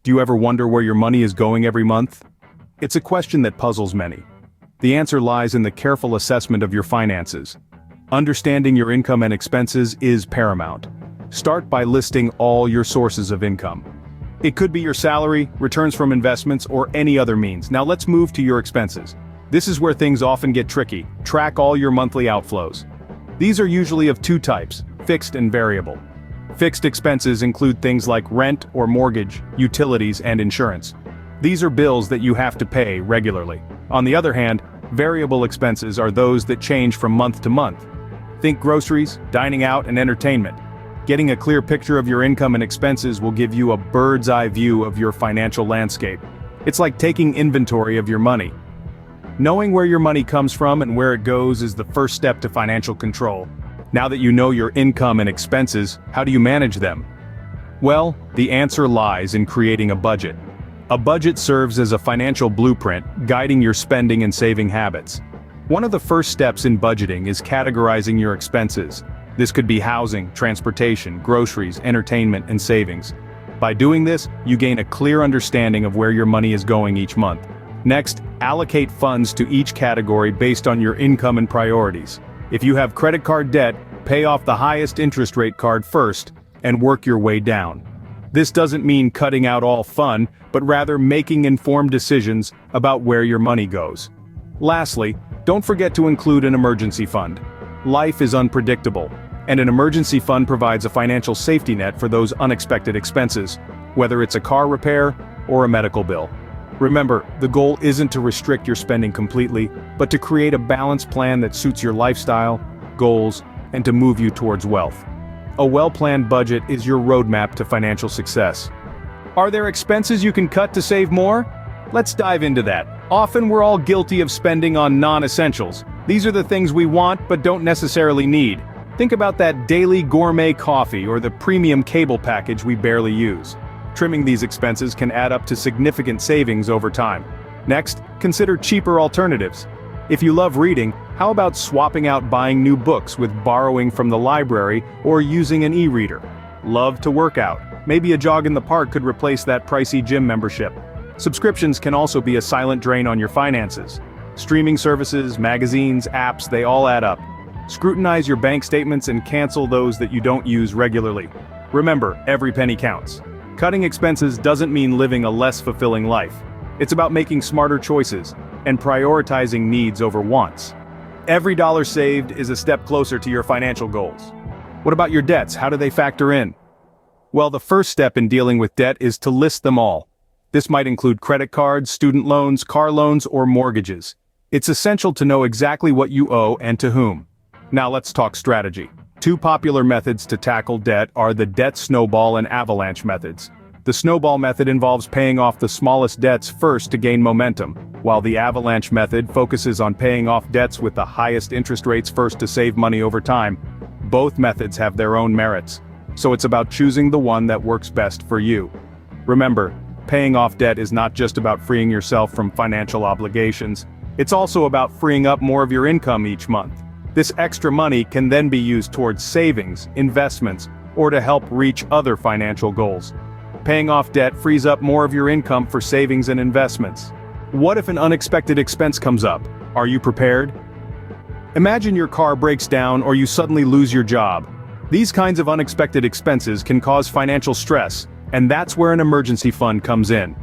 Do you ever wonder where your money is going every month? It's a question that puzzles many. The answer lies in the careful assessment of your finances. Understanding your income and expenses is paramount. Start by listing all your sources of income. It could be your salary, returns from investments, or any other means. Now let's move to your expenses. This is where things often get tricky. Track all your monthly outflows. These are usually of two types, fixed and variable. Fixed expenses include things like rent or mortgage, utilities, and insurance. These are bills that you have to pay regularly. On the other hand, variable expenses are those that change from month to month. Think groceries, dining out, and entertainment. Getting a clear picture of your income and expenses will give you a bird's-eye view of your financial landscape. It's like taking inventory of your money. Knowing where your money comes from and where it goes is the first step to financial control. Now that you know your income and expenses, how do you manage them? Well, the answer lies in creating a budget. A budget serves as a financial blueprint, guiding your spending and saving habits. One of the first steps in budgeting is categorizing your expenses. This could be housing, transportation, groceries, entertainment, and savings. By doing this, you gain a clear understanding of where your money is going each month. Next, allocate funds to each category based on your income and priorities. If you have credit card debt, pay off the highest interest rate card first, and work your way down. This doesn't mean cutting out all fun, but rather making informed decisions about where your money goes. Lastly, don't forget to include an emergency fund. Life is unpredictable, and an emergency fund provides a financial safety net for those unexpected expenses, whether it's a car repair or a medical bill. Remember, the goal isn't to restrict your spending completely, but to create a balanced plan that suits your lifestyle, goals, and to move you towards wealth. A well-planned budget is your roadmap to financial success. Are there expenses you can cut to save more? Let's dive into that. Often we're all guilty of spending on non-essentials. These are the things we want but don't necessarily need. Think about that daily gourmet coffee or the premium cable package we barely use. Trimming these expenses can add up to significant savings over time. Next, consider cheaper alternatives. If you love reading, how about swapping out buying new books with borrowing from the library or using an e-reader? Love to work out. Maybe a jog in the park could replace that pricey gym membership. Subscriptions can also be a silent drain on your finances. Streaming services, magazines, apps, they all add up. Scrutinize your bank statements and cancel those that you don't use regularly. Remember, every penny counts. Cutting expenses doesn't mean living a less fulfilling life. It's about making smarter choices and prioritizing needs over wants. Every dollar saved is a step closer to your financial goals. What about your debts? How do they factor in? Well, the first step in dealing with debt is to list them all. This might include credit cards, student loans, car loans, or mortgages. It's essential to know exactly what you owe and to whom. Now let's talk strategy. Two popular methods to tackle debt are the debt snowball and avalanche methods. The snowball method involves paying off the smallest debts first to gain momentum, while the avalanche method focuses on paying off debts with the highest interest rates first to save money over time. Both methods have their own merits, so it's about choosing the one that works best for you. Remember, paying off debt is not just about freeing yourself from financial obligations, it's also about freeing up more of your income each month. This extra money can then be used towards savings, investments, or to help reach other financial goals. Paying off debt frees up more of your income for savings and investments. What if an unexpected expense comes up? Are you prepared? Imagine your car breaks down or you suddenly lose your job. These kinds of unexpected expenses can cause financial stress, and that's where an emergency fund comes in.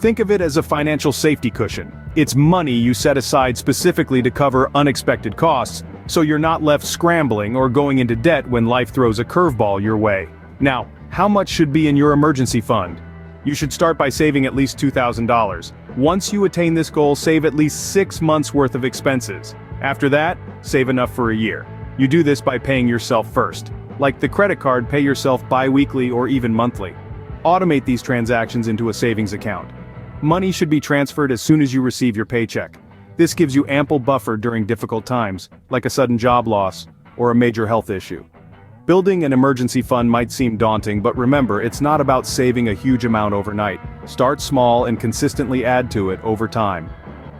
Think of it as a financial safety cushion. It's money you set aside specifically to cover unexpected costs, so you're not left scrambling or going into debt when life throws a curveball your way. Now, how much should be in your emergency fund? You should start by saving at least $2,000. Once you attain this goal, save at least 6 months worth of expenses. After that, save enough for a year. You do this by paying yourself first. Like the credit card, pay yourself bi-weekly or even monthly. Automate these transactions into a savings account. Money should be transferred as soon as you receive your paycheck. This gives you ample buffer during difficult times, like a sudden job loss or a major health issue. Building an emergency fund might seem daunting, but remember, it's not about saving a huge amount overnight. Start small and consistently add to it over time.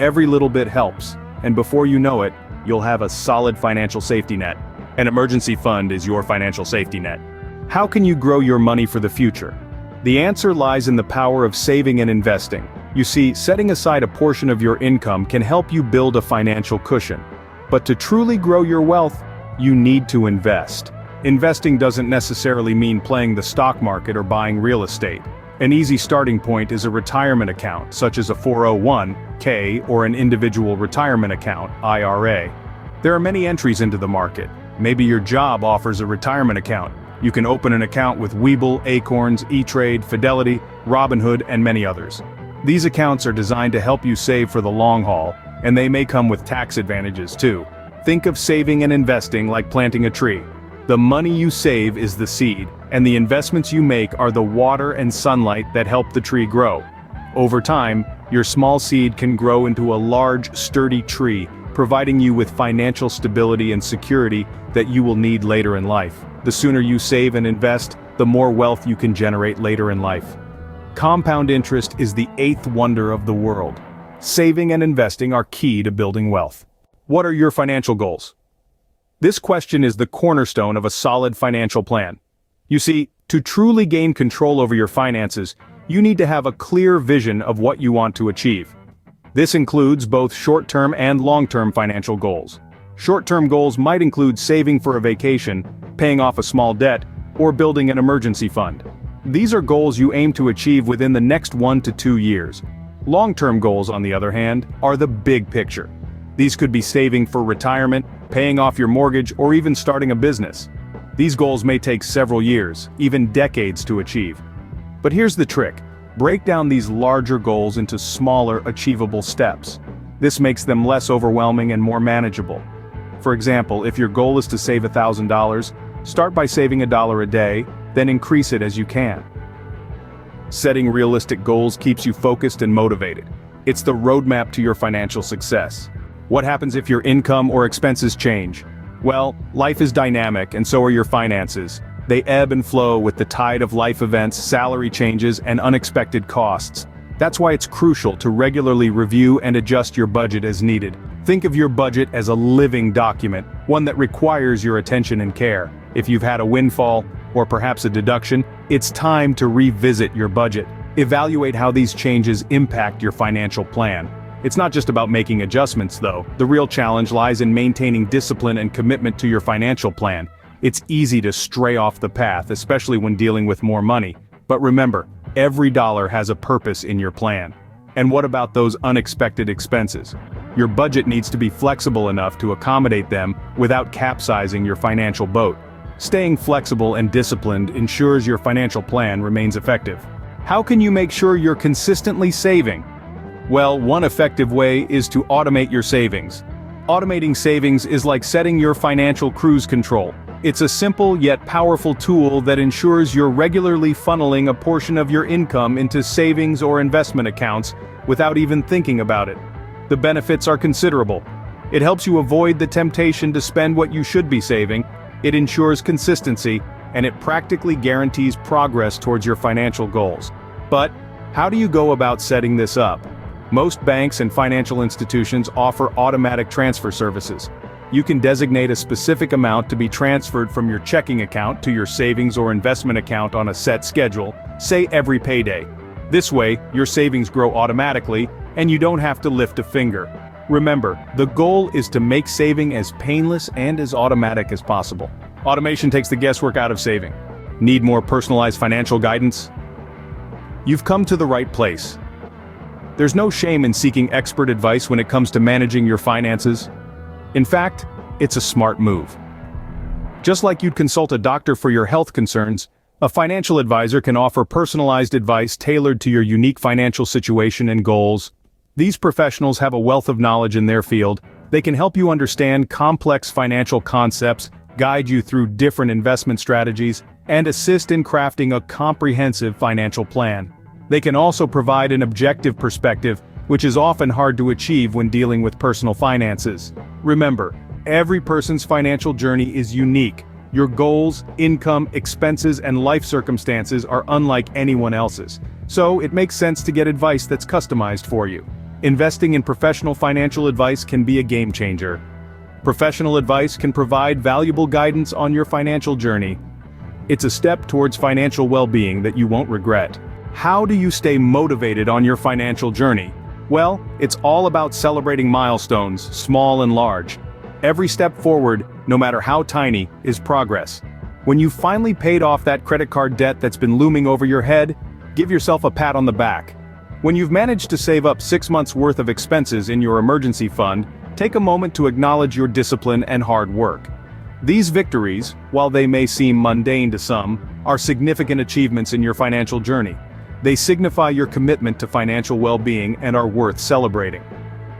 Every little bit helps, and before you know it, you'll have a solid financial safety net. An emergency fund is your financial safety net. How can you grow your money for the future? The answer lies in the power of saving and investing. You see, setting aside a portion of your income can help you build a financial cushion. But to truly grow your wealth, you need to invest. Investing doesn't necessarily mean playing the stock market or buying real estate. An easy starting point is a retirement account, such as a 401(k) or an individual retirement account, IRA. There are many entries into the market. Maybe your job offers a retirement account. You can open an account with Webull, Acorns, E-Trade, Fidelity, Robinhood, and many others. These accounts are designed to help you save for the long haul, and they may come with tax advantages too. Think of saving and investing like planting a tree. The money you save is the seed, and the investments you make are the water and sunlight that help the tree grow. Over time, your small seed can grow into a large, sturdy tree, providing you with financial stability and security that you will need later in life. The sooner you save and invest, the more wealth you can generate later in life. Compound interest is the eighth wonder of the world. Saving and investing are key to building wealth. What are your financial goals? This question is the cornerstone of a solid financial plan. You see, to truly gain control over your finances, you need to have a clear vision of what you want to achieve. This includes both short-term and long-term financial goals. Short-term goals might include saving for a vacation, paying off a small debt, or building an emergency fund. These are goals you aim to achieve within the next 1 to 2 years. Long-term goals, on the other hand, are the big picture. These could be saving for retirement, paying off your mortgage, or even starting a business. These goals may take several years, even decades to achieve. But here's the trick. Break down these larger goals into smaller, achievable steps. This makes them less overwhelming and more manageable. For example, if your goal is to save $1,000, start by saving $1 a day, then increase it as you can. Setting realistic goals keeps you focused and motivated. It's the roadmap to your financial success. What happens if your income or expenses change? Well, life is dynamic, and so are your finances. They ebb and flow with the tide of life events, salary changes, and unexpected costs. That's why it's crucial to regularly review and adjust your budget as needed. Think of your budget as a living document, one that requires your attention and care. If you've had a windfall, or perhaps a deduction, it's time to revisit your budget. Evaluate how these changes impact your financial plan. It's not just about making adjustments, though. The real challenge lies in maintaining discipline and commitment to your financial plan. It's easy to stray off the path, especially when dealing with more money. But remember, every dollar has a purpose in your plan. And what about those unexpected expenses? Your budget needs to be flexible enough to accommodate them without capsizing your financial boat. Staying flexible and disciplined ensures your financial plan remains effective. How can you make sure you're consistently saving? Well, one effective way is to automate your savings. Automating savings is like setting your financial cruise control. It's a simple yet powerful tool that ensures you're regularly funneling a portion of your income into savings or investment accounts without even thinking about it. The benefits are considerable. It helps you avoid the temptation to spend what you should be saving, it ensures consistency, and it practically guarantees progress towards your financial goals. But how do you go about setting this up? Most banks and financial institutions offer automatic transfer services. You can designate a specific amount to be transferred from your checking account to your savings or investment account on a set schedule, say every payday. This way, your savings grow automatically, and you don't have to lift a finger. Remember, the goal is to make saving as painless and as automatic as possible. Automation takes the guesswork out of saving. Need more personalized financial guidance? You've come to the right place. There's no shame in seeking expert advice when it comes to managing your finances. In fact, it's a smart move. Just like you'd consult a doctor for your health concerns, a financial advisor can offer personalized advice tailored to your unique financial situation and goals. These professionals have a wealth of knowledge in their field. They can help you understand complex financial concepts, guide you through different investment strategies, and assist in crafting a comprehensive financial plan. They can also provide an objective perspective, which is often hard to achieve when dealing with personal finances. Remember, every person's financial journey is unique. Your goals, income, expenses, and life circumstances are unlike anyone else's. So it makes sense to get advice that's customized for you. Investing in professional financial advice can be a game changer. Professional advice can provide valuable guidance on your financial journey. It's a step towards financial well-being that you won't regret. How do you stay motivated on your financial journey? Well, it's all about celebrating milestones, small and large. Every step forward, no matter how tiny, is progress. When you've finally paid off that credit card debt that's been looming over your head, give yourself a pat on the back. When you've managed to save up 6 months' worth of expenses in your emergency fund, take a moment to acknowledge your discipline and hard work. These victories, while they may seem mundane to some, are significant achievements in your financial journey. They signify your commitment to financial well-being and are worth celebrating.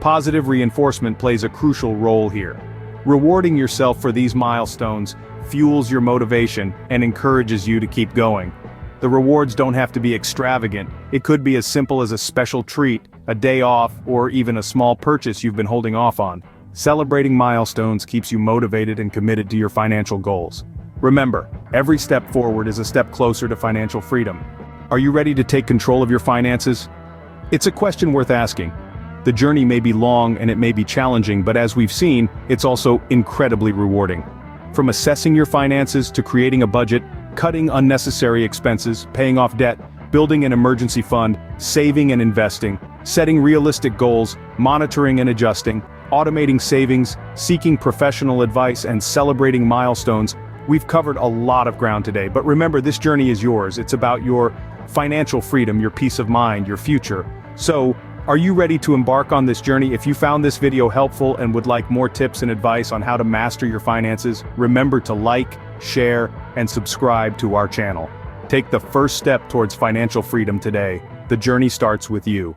Positive reinforcement plays a crucial role here. Rewarding yourself for these milestones fuels your motivation and encourages you to keep going. The rewards don't have to be extravagant. It could be as simple as a special treat, a day off, or even a small purchase you've been holding off on. Celebrating milestones keeps you motivated and committed to your financial goals. Remember, every step forward is a step closer to financial freedom. Are you ready to take control of your finances? It's a question worth asking. The journey may be long and it may be challenging, but as we've seen, it's also incredibly rewarding. From assessing your finances to creating a budget, cutting unnecessary expenses, paying off debt, building an emergency fund, saving and investing, setting realistic goals, monitoring and adjusting, automating savings, seeking professional advice, and celebrating milestones, we've covered a lot of ground today. But remember, this journey is yours. It's about your financial freedom, your peace of mind, your future. So, are you ready to embark on this journey? If you found this video helpful and would like more tips and advice on how to master your finances, remember to like, share, and subscribe to our channel. Take the first step towards financial freedom today. The journey starts with you.